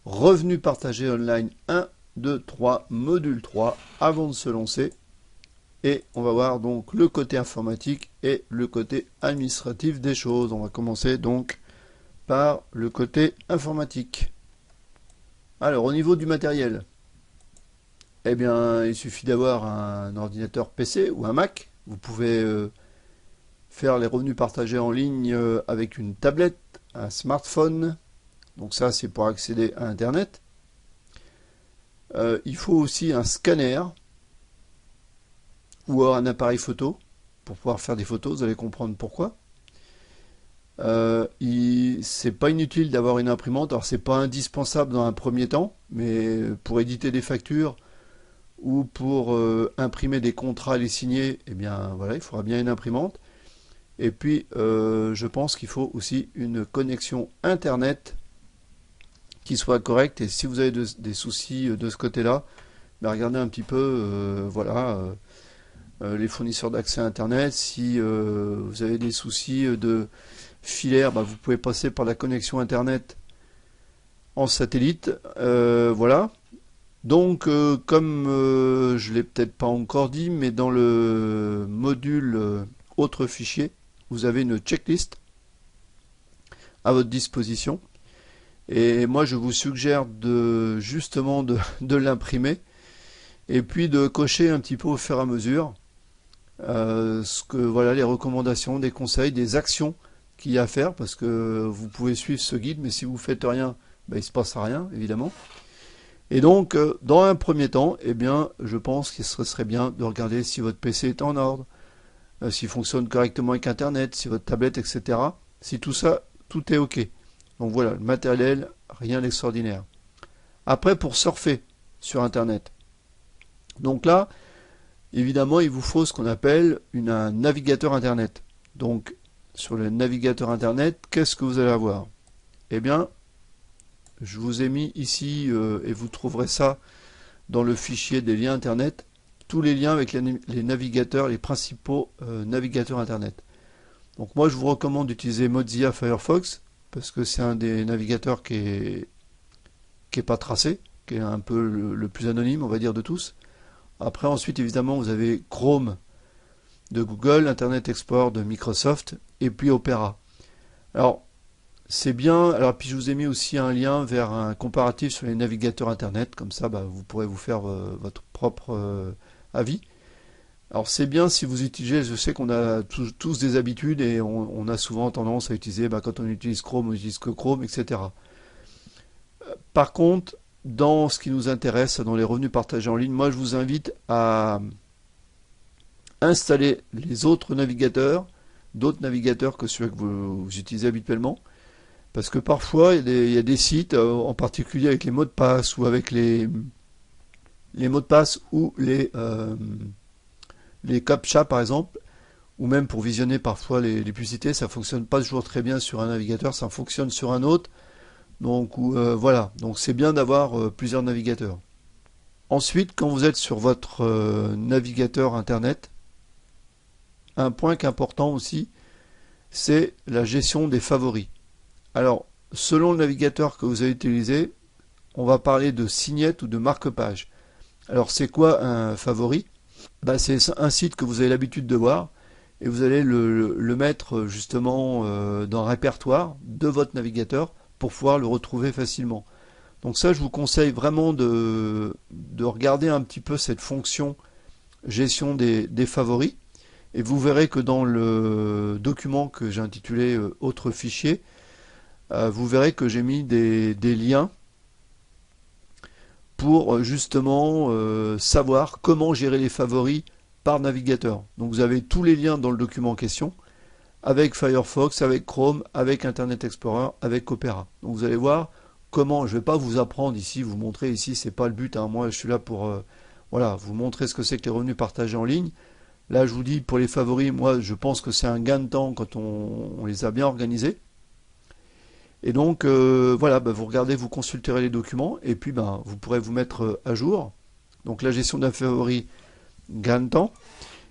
Revenus partagés online 1, 2, 3, module 3, avant de se lancer. Et on va voir donc le côté informatique et le côté administratif des choses. On va commencer donc par le côté informatique. Alors au niveau du matériel, eh bien il suffit d'avoir un ordinateur PC ou un Mac. Vous pouvez faire les revenus partagés en ligne avec une tablette, un smartphone. Donc ça c'est pour accéder à Internet. Il faut aussi un scanner ou un appareil photo pour pouvoir faire des photos, vous allez comprendre pourquoi. C'est pas inutile d'avoir une imprimante, alors c'est pas indispensable dans un premier temps, mais pour éditer des factures ou pour imprimer des contrats et les signer, eh bien voilà, il faudra bien une imprimante. Et puis je pense qu'il faut aussi une connexion internet qui soit correcte, et si vous avez des soucis de ce côté-là, ben regardez un petit peu, voilà, les fournisseurs d'accès internet. Si vous avez des soucis de filaire, bah, vous pouvez passer par la connexion internet en satellite. Voilà. Donc comme je l'ai peut-être pas encore dit, mais dans le module autre fichier, vous avez une checklist à votre disposition. Et moi je vous suggère justement de l'imprimer et puis de cocher un petit peu au fur et à mesure voilà, les recommandations, des conseils, des actions qu'il y a à faire, parce que vous pouvez suivre ce guide, mais si vous faites rien, ben, il ne se passera rien, évidemment. Et donc, dans un premier temps, eh bien, je pense qu'il serait bien de regarder si votre PC est en ordre, s'il fonctionne correctement avec Internet, si votre tablette, etc. Si tout ça, tout est OK. Donc voilà, le matériel, rien d'extraordinaire. Après, pour surfer sur Internet. Donc là, évidemment, il vous faut ce qu'on appelle un navigateur Internet. Donc, sur le navigateur Internet, qu'est-ce que vous allez avoir? Eh bien, je vous ai mis ici, et vous trouverez ça dans le fichier des liens Internet, tous les liens avec les navigateurs, les principaux navigateurs Internet. Donc moi, je vous recommande d'utiliser Mozilla Firefox, parce que c'est un des navigateurs qui est pas tracé, qui est un peu le plus anonyme, on va dire, de tous. Après, ensuite, évidemment, vous avez Chrome de Google, Internet Explorer de Microsoft, et puis Opera. Alors, c'est bien. Alors, puis je vous ai mis aussi un lien vers un comparatif sur les navigateurs Internet, comme ça, bah, vous pourrez vous faire votre propre avis. Alors, c'est bien si vous utilisez, je sais qu'on a tous des habitudes, et on a souvent tendance à utiliser, bah, quand on utilise Chrome, on utilise que Chrome, etc. Par contre, dans ce qui nous intéresse, dans les revenus partagés en ligne, moi je vous invite à installer les autres navigateurs, d'autres navigateurs que ceux que vous utilisez habituellement, parce que parfois il y a des sites, en particulier avec les mots de passe ou avec les mots de passe ou les CAPTCHA par exemple, ou même pour visionner parfois les publicités, ça fonctionne pas toujours très bien sur un navigateur, ça fonctionne sur un autre. Donc voilà, donc c'est bien d'avoir plusieurs navigateurs. Ensuite, quand vous êtes sur votre navigateur internet, un point qui est important aussi, c'est la gestion des favoris. Alors, selon le navigateur que vous avez utilisé, on va parler de signette ou de marque-page. Alors, c'est quoi un favori? Bah, c'est un site que vous avez l'habitude de voir, et vous allez le mettre justement dans le répertoire de votre navigateur pour pouvoir le retrouver facilement. Donc ça, je vous conseille vraiment de regarder un petit peu cette fonction gestion des favoris. Et vous verrez que dans le document que j'ai intitulé autre fichier, vous verrez que j'ai mis des liens pour justement savoir comment gérer les favoris par navigateur. Donc vous avez tous les liens dans le document en question, avec Firefox, avec Chrome, avec Internet Explorer, avec Opera. Donc vous allez voir comment, je ne vais pas vous apprendre ici, vous montrer ici, c'est pas le but, hein. Moi je suis là pour voilà, vous montrer ce que c'est que les revenus partagés en ligne. Là je vous dis, pour les favoris, moi je pense que c'est un gain de temps quand on les a bien organisés. Et donc voilà, bah, vous regardez, vous consulterez les documents, et puis bah, vous pourrez vous mettre à jour. Donc la gestion d'un favori, gain de temps.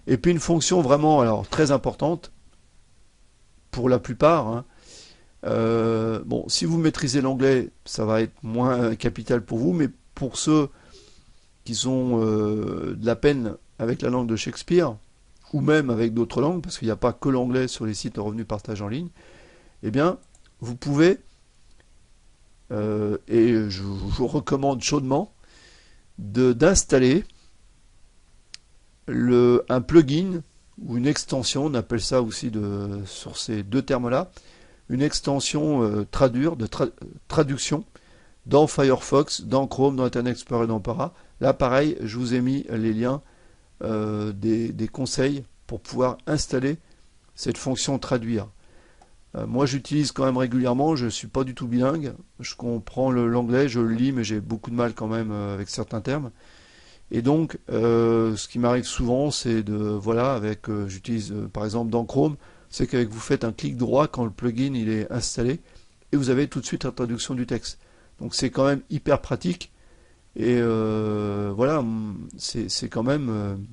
Et puis une fonction vraiment alors très importante, pour la plupart, hein, Bon, si vous maîtrisez l'anglais, ça va être moins capital pour vous, mais pour ceux qui ont de la peine avec la langue de Shakespeare, ou même avec d'autres langues, parce qu'il n'y a pas que l'anglais sur les sites de revenus partage en ligne, eh bien, vous pouvez, et je vous recommande chaudement, d'installer un plugin ou une extension, on appelle ça aussi sur ces deux termes-là, une extension traduction dans Firefox, dans Chrome, dans Internet Explorer et dans Opera. Là, pareil, je vous ai mis les liens des conseils pour pouvoir installer cette fonction traduire. Moi, j'utilise quand même régulièrement, je ne suis pas du tout bilingue, je comprends l'anglais, je le lis, mais j'ai beaucoup de mal quand même avec certains termes. Et donc, ce qui m'arrive souvent, c'est j'utilise par exemple dans Chrome, c'est que vous faites un clic droit quand le plugin il est installé, et vous avez tout de suite la traduction du texte. Donc c'est quand même hyper pratique, et voilà, c'est quand même,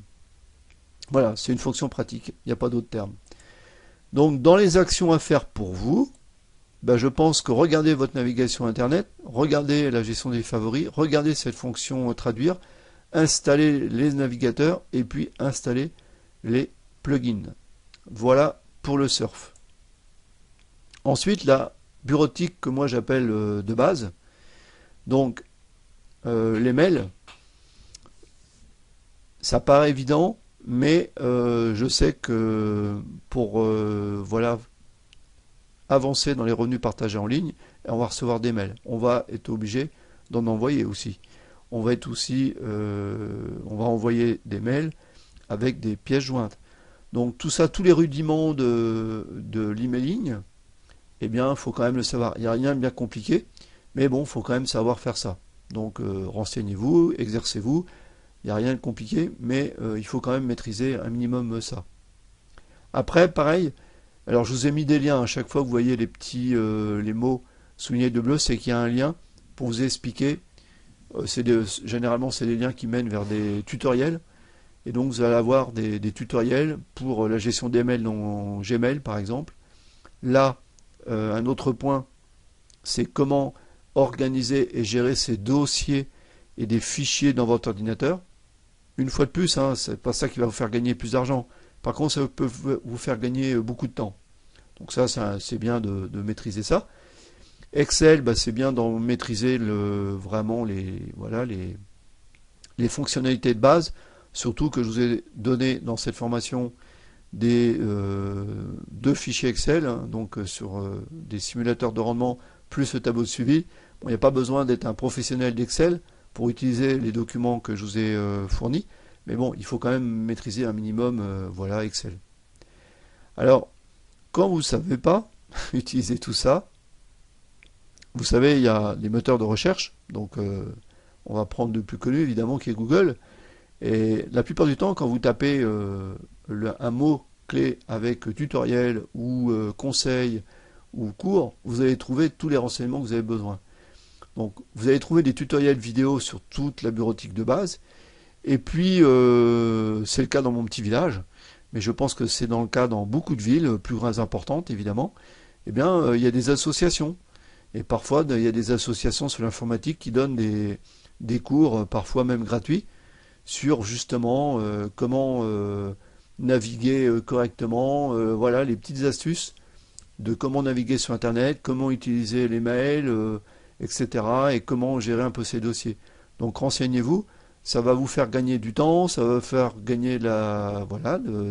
voilà, c'est une fonction pratique, il n'y a pas d'autre terme. Donc dans les actions à faire pour vous, ben, je pense que regardez votre navigation internet, regardez la gestion des favoris, regardez cette fonction traduire, installez les navigateurs et puis installez les plugins. Voilà pour le surf. Ensuite, la bureautique que moi j'appelle de base, donc les mails, ça paraît évident, mais je sais que pour avancer dans les revenus partagés en ligne, on va recevoir des mails. On va être obligé d'en envoyer aussi. On va envoyer des mails avec des pièces jointes. Donc tout ça, tous les rudiments de l'emailing, eh bien, il faut quand même le savoir. Il n'y a rien de bien compliqué, mais bon, il faut quand même savoir faire ça. Donc renseignez-vous, exercez-vous. Il n'y a rien de compliqué, mais il faut quand même maîtriser un minimum ça. Après, pareil, alors je vous ai mis des liens à chaque fois que vous voyez les mots soulignés de bleu, c'est qu'il y a un lien pour vous expliquer. Généralement, c'est des liens qui mènent vers des tutoriels. Et donc, vous allez avoir des tutoriels pour la gestion des mails dans Gmail, par exemple. Là, un autre point, c'est comment organiser et gérer ces dossiers et des fichiers dans votre ordinateur. Une fois de plus, hein, c'est pas ça qui va vous faire gagner plus d'argent. Par contre, ça peut vous faire gagner beaucoup de temps. Donc ça, c'est bien de maîtriser ça. Excel, bah, c'est bien d'en maîtriser vraiment les fonctionnalités de base. Surtout que je vous ai donné dans cette formation deux fichiers Excel, hein, donc sur des simulateurs de rendement plus le tableau de suivi. Bon, il n'y a pas besoin d'être un professionnel d'Excel pour utiliser les documents que je vous ai fournis, mais bon, il faut quand même maîtriser un minimum Excel. Alors, quand vous ne savez pas utiliser tout ça, vous savez, il y a les moteurs de recherche, donc on va prendre le plus connu évidemment qui est Google, et la plupart du temps, quand vous tapez un mot-clé avec tutoriel ou conseil ou cours, vous allez trouver tous les renseignements que vous avez besoin. Donc vous allez trouver des tutoriels vidéo sur toute la bureautique de base. Et puis c'est le cas dans mon petit village, mais je pense que c'est dans le cas dans beaucoup de villes plus importantes évidemment. Eh bien il y a des associations. Et parfois il y a des associations sur l'informatique qui donnent des cours, parfois même gratuits, sur justement comment naviguer correctement, voilà les petites astuces de comment naviguer sur Internet, comment utiliser les mails, etc. et comment gérer un peu ces dossiers. Donc renseignez-vous, ça va vous faire gagner du temps, ça va faire gagner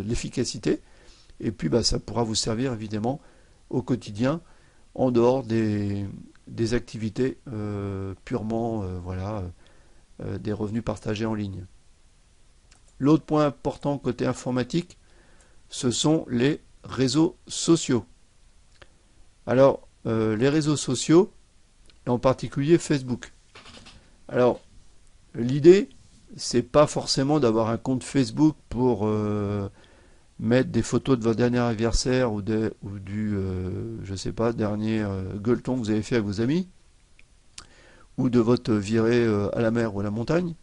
l'efficacité, et puis bah, ça pourra vous servir évidemment au quotidien en dehors des activités purement des revenus partagés en ligne. L'autre point important côté informatique, ce sont les réseaux sociaux. Alors, les réseaux sociaux, et en particulier Facebook. Alors, l'idée, c'est pas forcément d'avoir un compte Facebook pour mettre des photos de votre dernier anniversaire ou du, je sais pas, dernier gueuleton que vous avez fait avec vos amis, ou de votre virée à la mer ou à la montagne.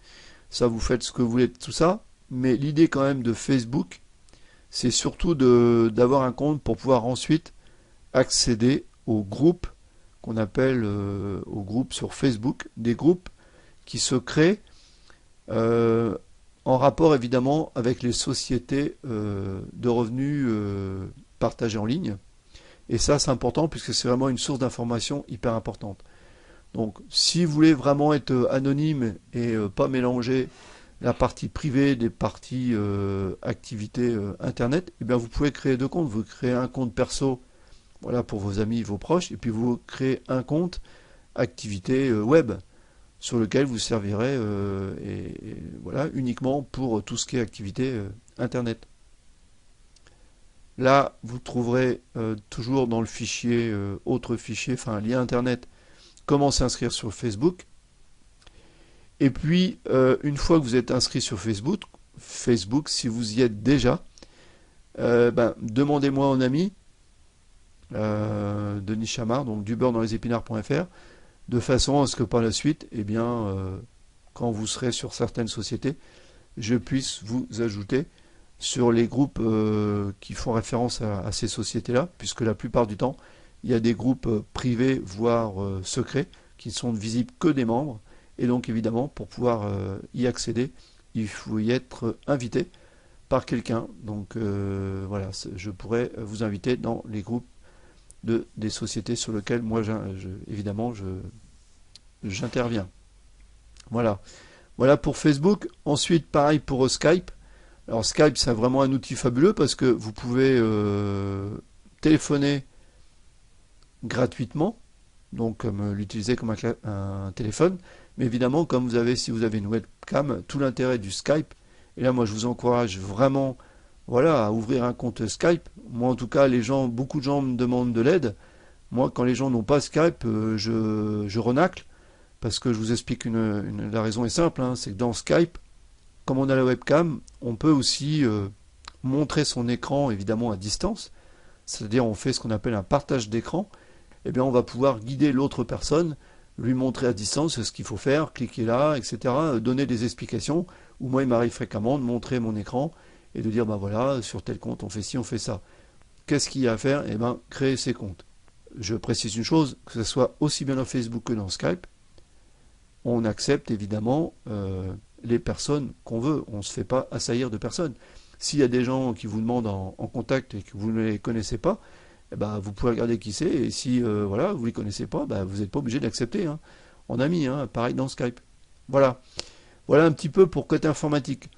Ça, vous faites ce que vous voulez de tout ça. Mais l'idée quand même de Facebook, c'est surtout d'avoir un compte pour pouvoir ensuite accéder aux groupes qu'on appelle aux groupes sur Facebook, des groupes qui se créent en rapport évidemment avec les sociétés de revenus partagés en ligne. Et ça, c'est important puisque c'est vraiment une source d'information hyper importante. Donc, si vous voulez vraiment être anonyme et pas mélanger la partie privée des parties activités Internet, eh bien, vous pouvez créer deux comptes. Vous créez un compte perso, voilà, pour vos amis, vos proches, et puis vous créez un compte activité web sur lequel vous servirez voilà, uniquement pour tout ce qui est activité Internet. Là, vous trouverez toujours dans le fichier, autre fichier, enfin lien Internet, comment s'inscrire sur Facebook. Et puis, une fois que vous êtes inscrit sur Facebook, si vous y êtes déjà, demandez-moi en ami, Denis Chamard, donc du beurre dans les épinards.fr, de façon à ce que par la suite, eh bien, quand vous serez sur certaines sociétés, je puisse vous ajouter sur les groupes qui font référence à ces sociétés-là, puisque la plupart du temps, il y a des groupes privés, voire secrets, qui ne sont visibles que des membres. Et donc évidemment, pour pouvoir y accéder, il faut y être invité par quelqu'un. Donc voilà, je pourrais vous inviter dans les groupes des sociétés sur lesquelles moi, évidemment, j'interviens. Voilà. Voilà pour Facebook. Ensuite, pareil pour Skype. Alors Skype, c'est vraiment un outil fabuleux parce que vous pouvez téléphoner gratuitement, donc comme l'utiliser comme un téléphone, mais évidemment, comme si vous avez une webcam, tout l'intérêt du Skype, et là moi je vous encourage vraiment, voilà, à ouvrir un compte Skype. Moi en tout cas, beaucoup de gens me demandent de l'aide. Moi, quand les gens n'ont pas Skype, je renacle, parce que je vous explique la raison est simple, hein, c'est que dans Skype, comme on a la webcam, on peut aussi montrer son écran évidemment à distance, c'est-à-dire on fait ce qu'on appelle un partage d'écran. Eh bien on va pouvoir guider l'autre personne, lui montrer à distance ce qu'il faut faire, cliquer là, etc., donner des explications, ou moi il m'arrive fréquemment de montrer mon écran et de dire, ben voilà, sur tel compte on fait ci, on fait ça. Qu'est-ce qu'il y a à faire? Eh bien, créer ses comptes. Je précise une chose, que ce soit aussi bien dans Facebook que dans Skype, on accepte évidemment les personnes qu'on veut, on ne se fait pas assaillir de personnes. S'il y a des gens qui vous demandent en contact et que vous ne les connaissez pas, eh ben, vous pouvez regarder qui c'est, et si voilà, vous ne les connaissez pas, ben, vous n'êtes pas obligé d'accepter en ami, pareil dans Skype. Voilà. Voilà un petit peu pour côté informatique.